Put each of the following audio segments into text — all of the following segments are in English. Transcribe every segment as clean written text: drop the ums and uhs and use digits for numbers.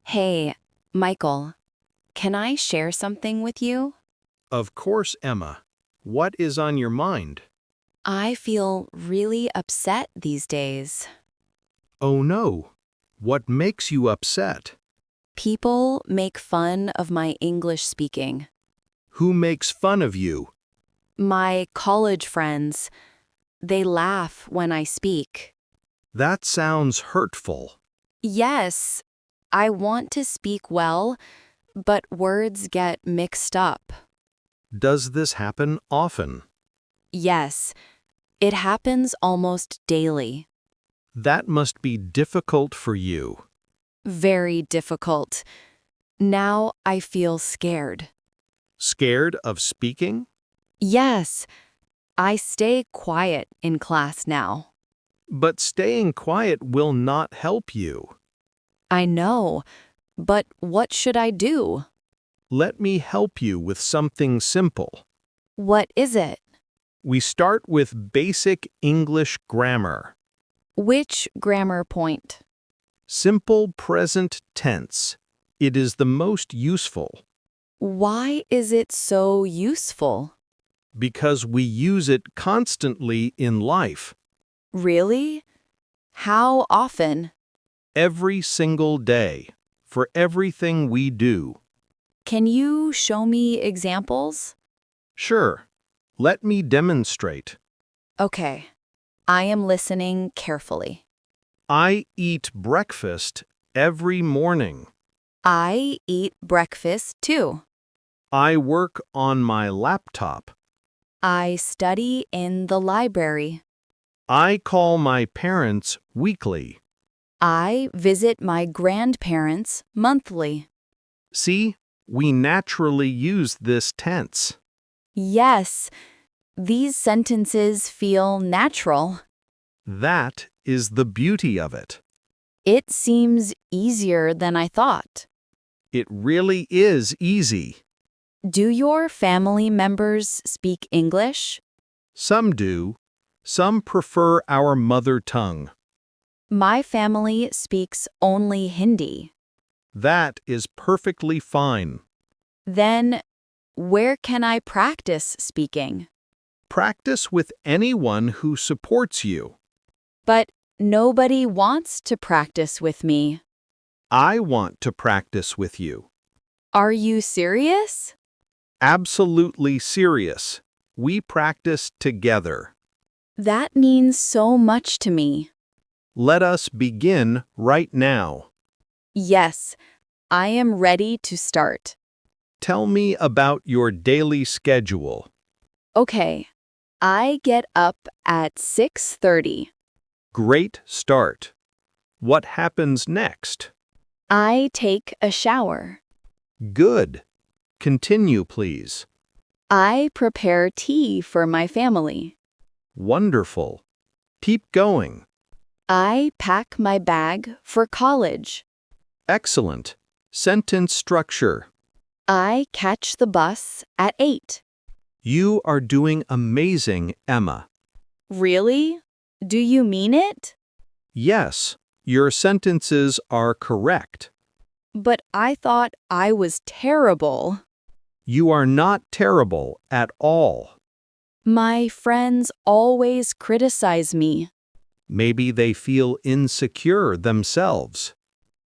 Hey, Michael, can I share something with you? Of course, Emma. What is on your mind? I feel really upset these days. Oh no. What makes you upset? People make fun of my English speaking. Who makes fun of you? My college friends, they laugh when I speak. That sounds hurtful. Yes, I want to speak well, but words get mixed up. Does this happen often? Yes, it happens almost daily. That must be difficult for you. Very difficult. Now I feel scared. Scared of speaking? Yes, I stay quiet in class now. But staying quiet will not help you. I know, but what should I do? Let me help you with something simple. What is it? We start with basic English grammar. Which grammar point? Simple present tense. It is the most useful Why is it so useful? because we use it constantly in life, Really? How often? every single day, for everything we do. Can you show me examples? Sure, let me demonstrate. Okay, I am listening carefully. I eat breakfast every morning. I eat breakfast too. I work on my laptop. I study in the library. I call my parents weekly. I visit my grandparents monthly. See, we naturally use this tense. Yes, these sentences feel natural. That is the beauty of it. It seems easier than I thought. It really is easy. Do your family members speak English? Some do. Some prefer our mother tongue. My family speaks only Hindi. That is perfectly fine. Then, where can I practice speaking? Practice with anyone who supports you. But nobody wants to practice with me. I want to practice with you. Are you serious? Absolutely serious. We practice together. That means so much to me. Let us begin right now. Yes, I am ready to start. Tell me about your daily schedule. Okay, I get up at 6:30. Great start. What happens next? I take a shower. Good. Continue, please. I prepare tea for my family. Wonderful. Keep going. I pack my bag for college. Excellent. Sentence structure. I catch the bus at 8. You are doing amazing, Emma. Really? Do you mean it? Yes, your sentences are correct. But I thought I was terrible. You are not terrible at all. My friends always criticize me. Maybe they feel insecure themselves.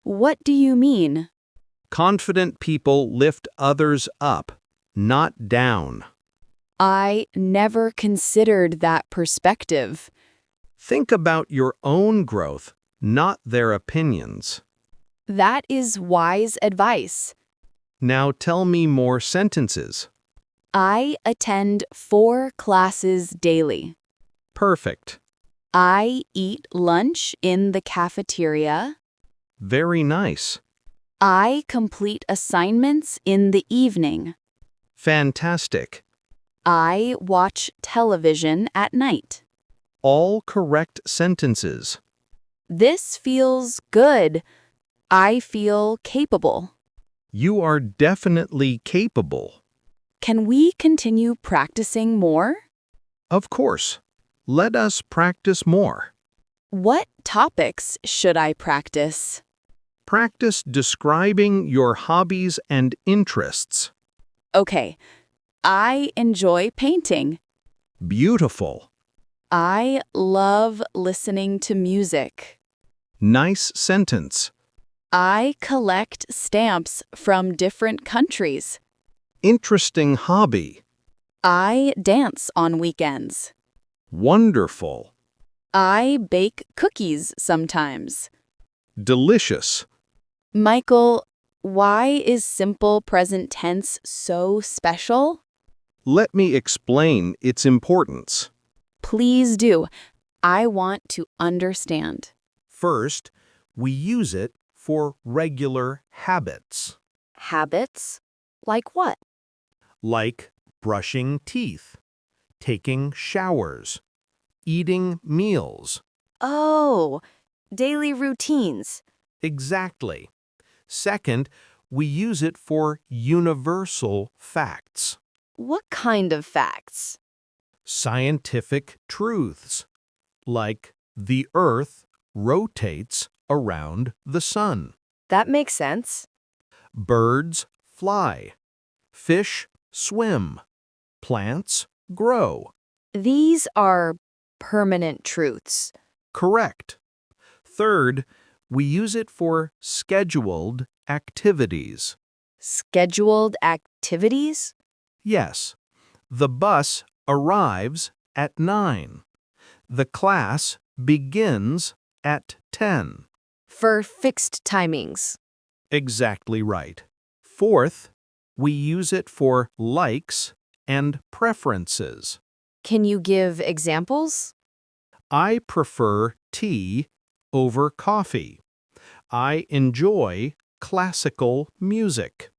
What do you mean? Confident people lift others up, not down. I never considered that perspective. Think about your own growth, not their opinions. That is wise advice. Now tell me more sentences. I attend 4 classes daily. Perfect. I eat lunch in the cafeteria. Very nice. I complete assignments in the evening. Fantastic. I watch television at night. All correct sentences. This feels good. I feel capable. You are definitely capable. Can we continue practicing more? Of course. Let us practice more. What topics should I practice? Practice describing your hobbies and interests. Okay, I enjoy painting. Beautiful. I love listening to music. Nice sentence. I collect stamps from different countries. Interesting hobby. I dance on weekends. Wonderful. I bake cookies sometimes. Delicious. Michael, why is simple present tense so special? Let me explain its importance. Please do. I want to understand. First, we use it for regular habits, Habits? Like what? like brushing teeth, taking showers, eating meals. Oh, daily routines. Exactly. Second, we use it for universal facts, What kind of facts? scientific truths, like the Earth rotates around the sun. That makes sense. Birds fly, fish swim, plants grow. These are permanent truths. Correct. Third, we use it for scheduled activities. Scheduled activities? Yes, the bus arrives at 9. The class begins at 10. For fixed timings. Exactly right. Fourth, we use it for likes and preferences. Can you give examples? I prefer tea over coffee. I enjoy classical music.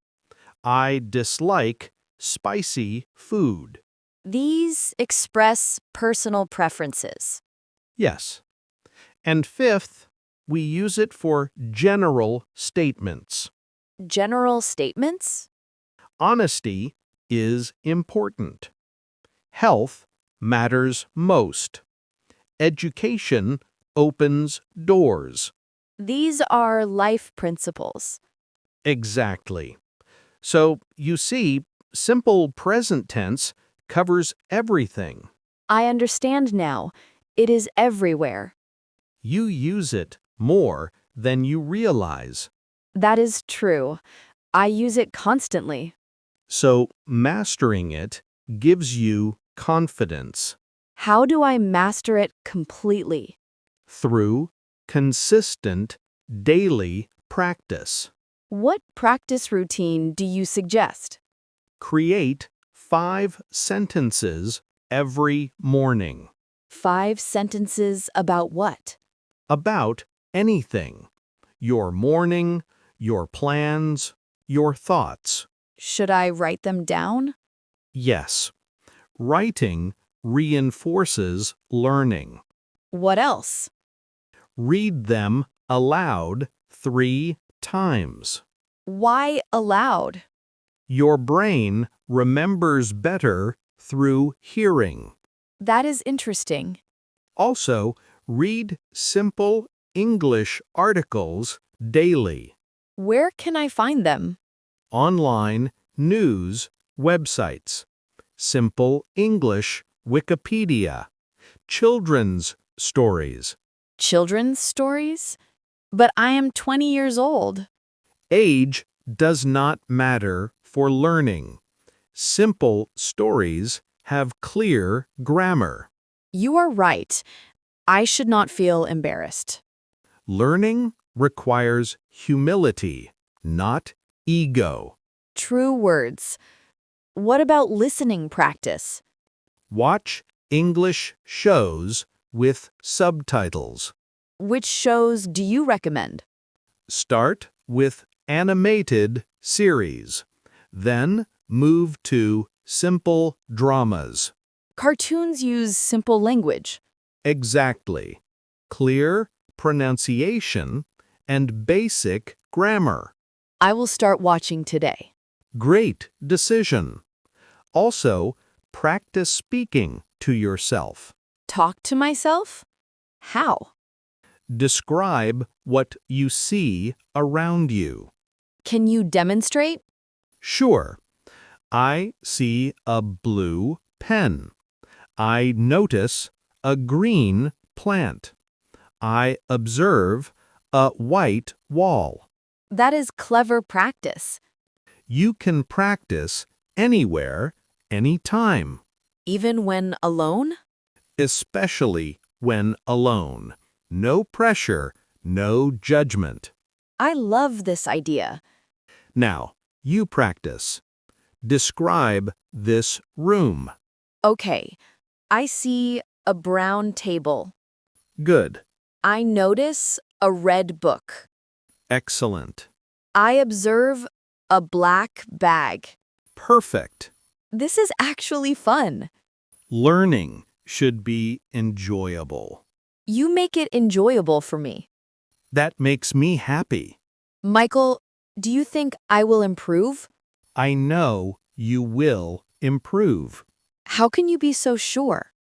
I dislike spicy food. These express personal preferences. Yes. And fifth, we use it for general statements. General statements? Honesty is important. Health matters most. Education opens doors. These are life principles. Exactly. So, you see, simple present tense covers everything. I understand now. It is everywhere. You use it more than you realize. That is true. I use it constantly. So, mastering it gives you confidence How do I master it completely? through consistent daily practice. What practice routine do you suggest? Create 5 sentences every morning 5 sentences about what? about anything. Your morning, your plans, your thoughts. Should I write them down? Yes, writing reinforces learning. What else? Read them aloud 3 times. Why aloud? Your brain remembers better through hearing. That is interesting. Also, read simple English articles daily. Where can I find them? Online news websites. Simple English Wikipedia. Children's stories. Children's stories? But I am 20 years old. Age does not matter for learning. Simple stories have clear grammar. You are right. I should not feel embarrassed. Learning requires humility, not ego. True words. What about listening practice? Watch English shows with subtitles. Which shows do you recommend? Start with animated series. Then move to simple dramas. Cartoons use simple language. Exactly. Clear pronunciation and basic grammar. I will start watching today. Great decision. Also, practice speaking to yourself. Talk to myself? How? Describe what you see around you. Can you demonstrate? Sure. I see a blue pen. I notice a green plant. I observe a white wall. That is clever practice. You can practice anywhere, anytime, Even when alone? especially when alone. No pressure, no judgment. I love this idea. Now, you practice. Describe this room. Okay, I see a brown table. Good. I notice a red book. Excellent. I observe a black bag. Perfect. This is actually fun. Learning should be enjoyable. You make it enjoyable for me. That makes me happy. Michael, do you think I will improve? I know you will improve How can you be so sure?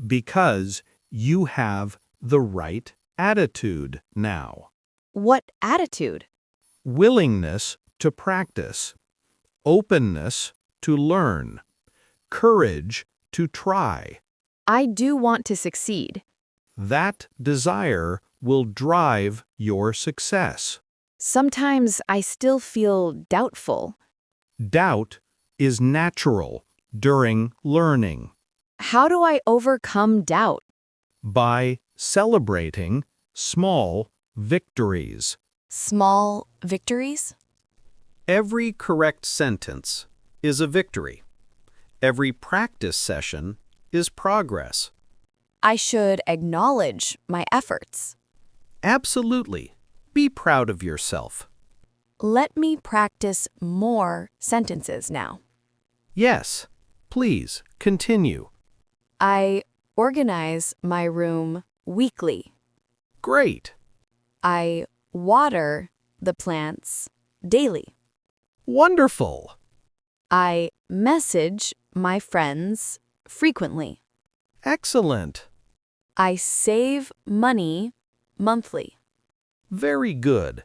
because you have the right attitude now. What attitude? Willingness to practice, openness to learn, courage to try. I do want to succeed. That desire will drive your success. Sometimes I still feel doubtful. Doubt is natural during learning. How do I overcome doubt? By celebrating small victories. Small victories? Every correct sentence is a victory. Every practice session is progress. I should acknowledge my efforts. Absolutely. Be proud of yourself. Let me practice more sentences now. Yes, please continue. I organize my room weekly. Great. I water the plants daily. Wonderful. I message my friends frequently. Excellent. I save money monthly. Very good.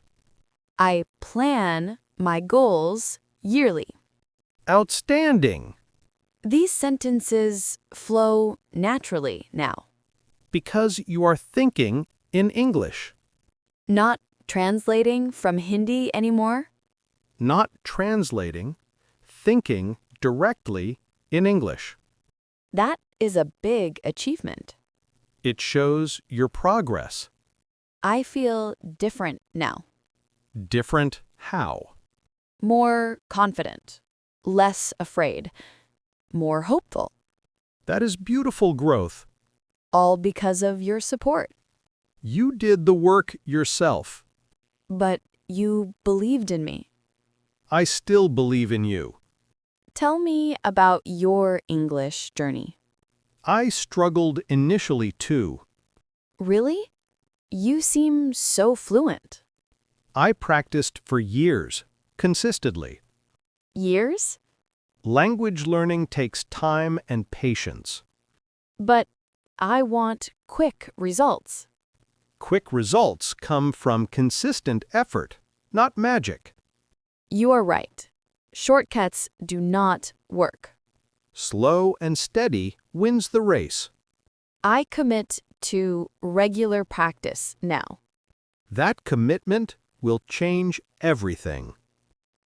I plan my goals yearly. Outstanding. These sentences flow naturally now, Because you are thinking in English, not translating from Hindi anymore. not translating, thinking directly in English. That is a big achievement. It shows your progress. I feel different now, Different how? more confident, less afraid, more hopeful, That is beautiful growth. all because of your support. You did the work yourself. But you believed in me. I still believe in you. Tell me about your English journey. I struggled initially too. Really? You seem so fluent. I practiced for years, consistently. Years? Language learning takes time and patience. But I want quick results. Quick results come from consistent effort, not magic. You are right. Shortcuts do not work. Slow and steady wins the race. I commit to regular practice now. That commitment will change everything.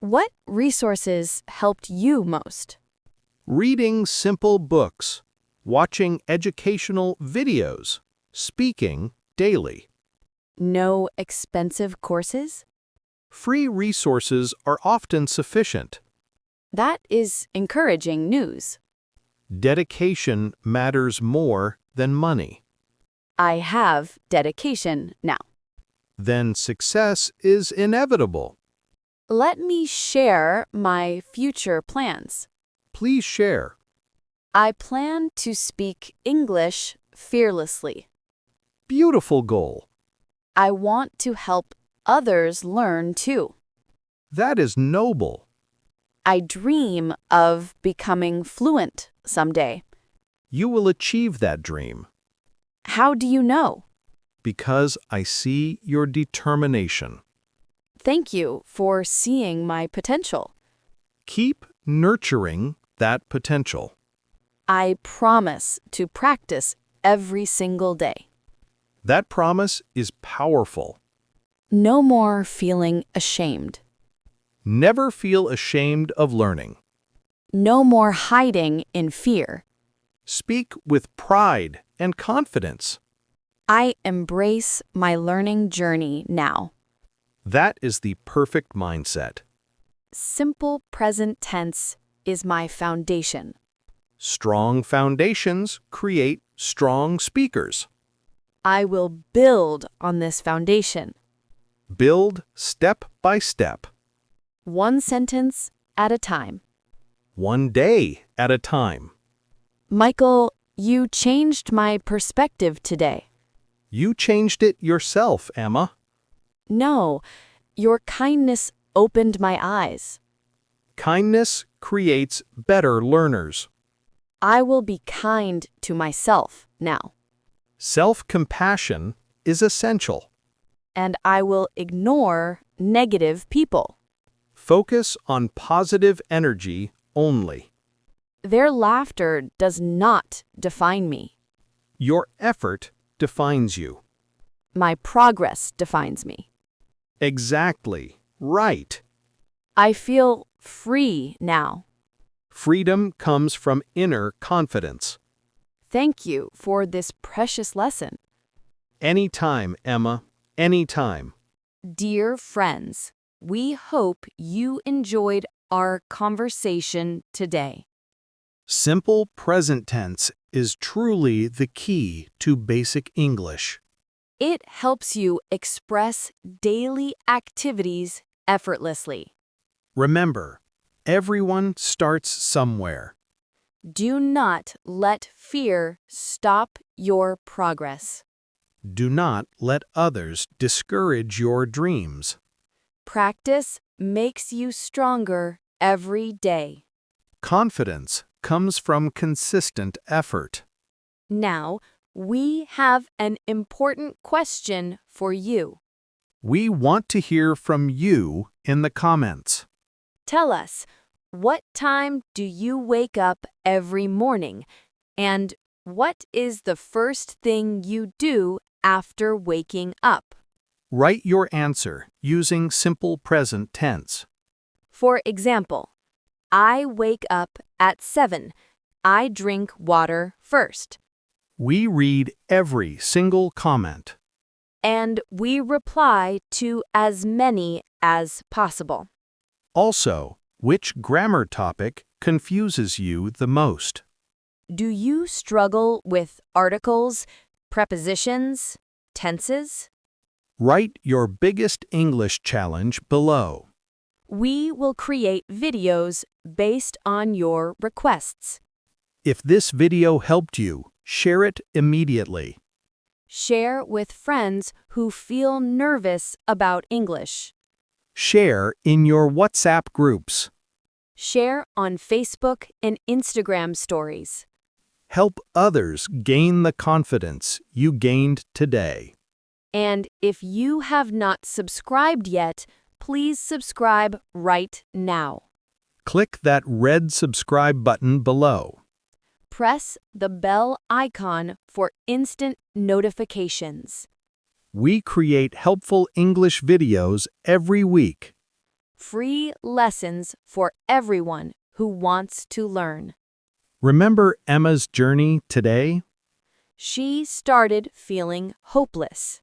What resources helped you most? Reading simple books, watching educational videos, speaking daily. No expensive courses? Free resources are often sufficient. That is encouraging news. Dedication matters more than money. I have dedication now. Then success is inevitable. Let me share my future plans. Please share. I plan to speak English fearlessly. Beautiful goal. I want to help others learn too. That is noble. I dream of becoming fluent someday. You will achieve that dream. How do you know? because I see your determination. Thank you for seeing my potential. Keep nurturing that potential. I promise to practice every single day. That promise is powerful. No more feeling ashamed. Never feel ashamed of learning. No more hiding in fear. Speak with pride and confidence. I embrace my learning journey now. That is the perfect mindset. Simple present tense is my foundation. Strong foundations create strong speakers. I will build on this foundation. Build step by step, One sentence at a time. one day at a time. Michael, you changed my perspective today. You changed it yourself, Emma. No, your kindness opened my eyes. Kindness creates better learners. I will be kind to myself now, Self-compassion is essential. and I will ignore negative people. Focus on positive energy only. Their laughter does not define me. Your effort defines you. My progress defines me. Exactly. Right. I feel free now. Freedom comes from inner confidence. Thank you for this precious lesson. Anytime, Emma. Anytime. Dear friends, we hope you enjoyed our conversation today. Simple present tense is truly the key to basic English. It helps you express daily activities effortlessly. Remember, everyone starts somewhere. Do not let fear stop your progress. Do not let others discourage your dreams. Practice makes you stronger every day. Confidence comes from consistent effort. Now, we have an important question for you. We want to hear from you in the comments. Tell us, what time do you wake up every morning? And what is the first thing you do after waking up? Write your answer using simple present tense. For example, I wake up at 7. I drink water first. We read every single comment. And we reply to as many as possible. Also, which grammar topic confuses you the most? Do you struggle with articles, prepositions, tenses? Write your biggest English challenge below. We will create videos based on your requests. If this video helped you, share it immediately. Share with friends who feel nervous about English. Share in your WhatsApp groups. Share on Facebook and Instagram stories. Help others gain the confidence you gained today. And if you have not subscribed yet, please subscribe right now. Click that red subscribe button below. Press the bell icon for instant notifications. We create helpful English videos every week. Free lessons for everyone who wants to learn. Remember Emma's journey today? She started feeling hopeless.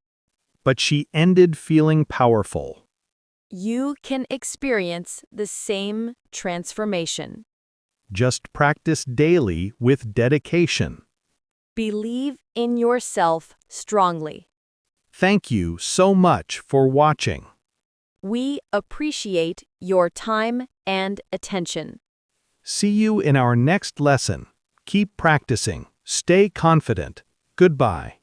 But she ended feeling powerful. You can experience the same transformation. Just practice daily with dedication. Believe in yourself strongly. Thank you so much for watching. We appreciate your time and attention. See you in our next lesson. Keep practicing. Stay confident. Goodbye.